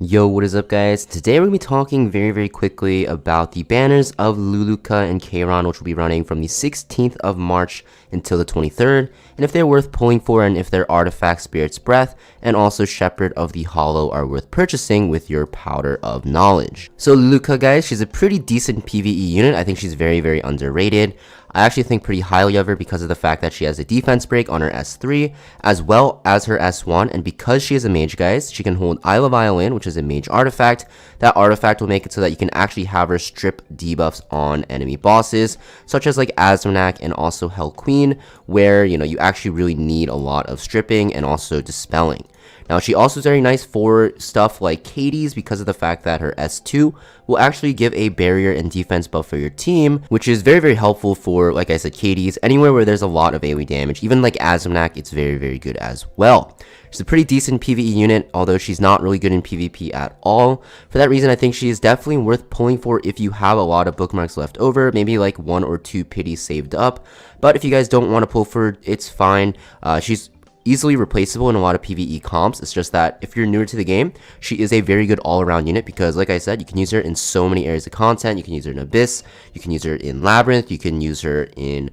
Yo, what is up guys? Today we're going to be talking very quickly about the banners of Luluca and Kayron, which will be running from the 16th of March until the 23rd, and if they're worth pulling for, and if their artifact Spirit's Breath and also Shepherd of the Hollow are worth purchasing with your Powder of Knowledge. So Luluca, guys, she's a pretty decent PvE unit. I think she's very underrated. I actually think pretty highly of her because of the fact that she has a defense break on her S3 as well as her S1, and because she is a mage, guys, she can hold Isle of Violin, which is a mage artifact. That artifact will make it so that you can actually have her strip debuffs on enemy bosses such as like Azmonak and also Hell Queen, where you actually really need a lot of stripping and also dispelling. Now, she also is very nice for stuff like Katie's because of the fact that her S2 will actually give a barrier and defense buff for your team, which is very helpful for, like I said, Katie's, anywhere where there's a lot of AoE damage. Even like Azmonak, it's very good as well. She's a pretty decent PvE unit, although she's not really good in PvP at all. For that reason, I think she is definitely worth pulling for if you have a lot of bookmarks left over, maybe like 1 or 2 pities saved up. But if you guys don't want to pull for her, it's fine. She's easily replaceable in a lot of PvE comps. It's just that if you're newer to the game, she is a very good all-around unit because, like I said, you can use her in so many areas of content. You can use her in Abyss, you can use her in Labyrinth, you can use her in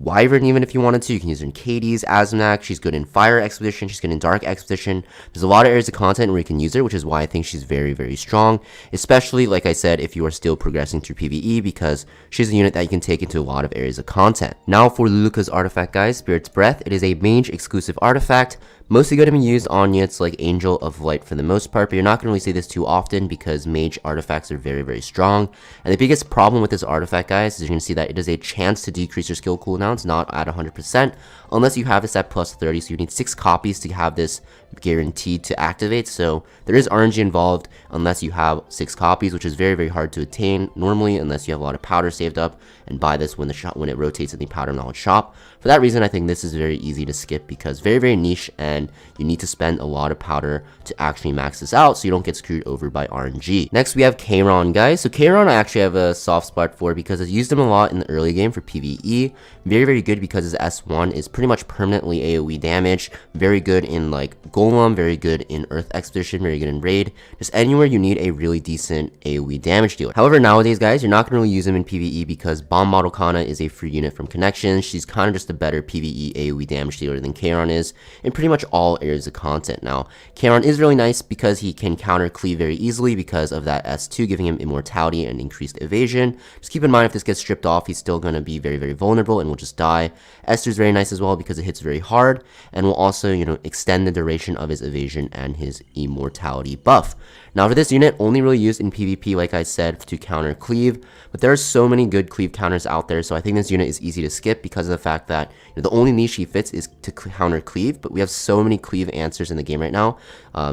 Wyvern even if you wanted to. You can use her in Katie's, Azmonak. She's good in Fire Expedition, she's good in Dark Expedition. There's a lot of areas of content where you can use her, which is why I think she's very strong, especially, like I said, if you are still progressing through PvE, because she's a unit that you can take into a lot of areas of content. Now for Luluca's artifact, guys, Spirit's Breath. It is a mage exclusive artifact, mostly going to be used on units like Angel of Light for the most part, but you're not going to really see this too often because mage artifacts are very strong. And the biggest problem with this artifact, guys, is you're going to see that it is a chance to decrease your skill cooldowns, not at 100%, unless you have this at plus 30, so you need 6 copies to have this guaranteed to activate. So there is RNG involved unless you have 6 copies, which is very hard to attain normally unless you have a lot of powder saved up and buy this when it rotates in the Powder Knowledge shop. For that reason, I think this is very easy to skip because very niche, and you need to spend a lot of powder to actually max this out so you don't get screwed over by RNG. Next, we have Kayron, guys. So Kayron I actually have a soft spot for because I used him a lot in the early game for PvE. Very good because his S1 is pretty much permanently AoE damage. Very good in like Golem, very good in Earth Expedition, very good in Raid. Just anywhere you need a really decent AoE damage dealer. However, nowadays, guys, you're not going to really use him in PvE because Bomb Model Kana is a free unit from Connections. She's kind of just a better PvE AoE damage dealer than Kayron is in pretty much all areas of content. Now, Kayron is really nice because he can counter cleave very easily because of that S2 giving him immortality and increased evasion. Just keep in mind if this gets stripped off, he's still going to be very vulnerable and will just die. S2 is very nice as well because it hits very hard and will also, extend the duration of his evasion and his immortality buff. Now for this unit, only really used in PvP, like I said, to counter cleave, but there are so many good cleave counters out there, so I think this unit is easy to skip because of the fact that the only niche he fits is to counter cleave, but we have so many cleave answers in the game right now,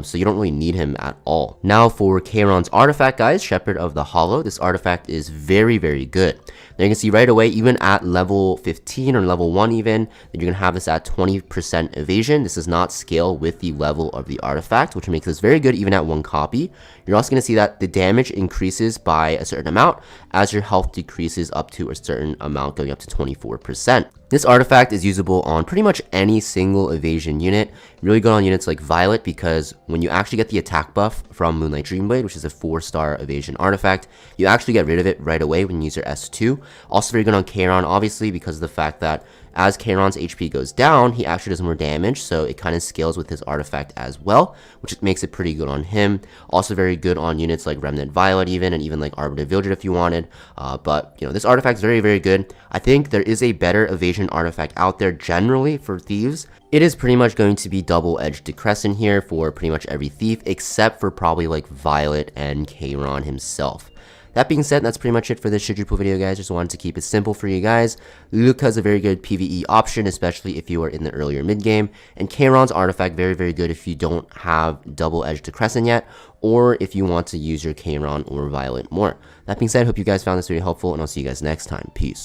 so you don't really need him at all. Now for Kayron's artifact, guys, Shepherd of the Hollow. This artifact is very good. Now you can see right away, even at level 15 or level 1 even, that you're going to have this at 20% evasion. This does not scale with the level of the artifact, which makes this very good even at 1 copy. You're also going to see that the damage increases by a certain amount as your health decreases up to a certain amount, going up to 24%. This artifact is usable on pretty much any single evasion unit. Really good on units like Violet because when you actually get the attack buff from Moonlight Dreamblade, which is a 4-star evasion artifact, you actually get rid of it right away when you use your S2. Also very good on Kayron, obviously, because of the fact that as Kayron's HP goes down, he actually does more damage, so it kind of scales with his artifact as well, which makes it pretty good on him. Also very good on units like Remnant Violet even, and even like Arbiter Vildred if you wanted. But this artifact is very good. I think there is a better evasion artifact out there generally for thieves. It is pretty much going to be double-edged Decrescent here for pretty much every thief, except for probably like Violet and Kayron himself. That being said, that's pretty much it for this Should You Pull video, guys. Just wanted to keep it simple for you guys. Luluca is a very good PvE option, especially if you are in the earlier mid-game. And Kayron's artifact, very good if you don't have double-edged Decrescent yet, or if you want to use your Kayron or Violet more. That being said, I hope you guys found this very helpful, and I'll see you guys next time. Peace.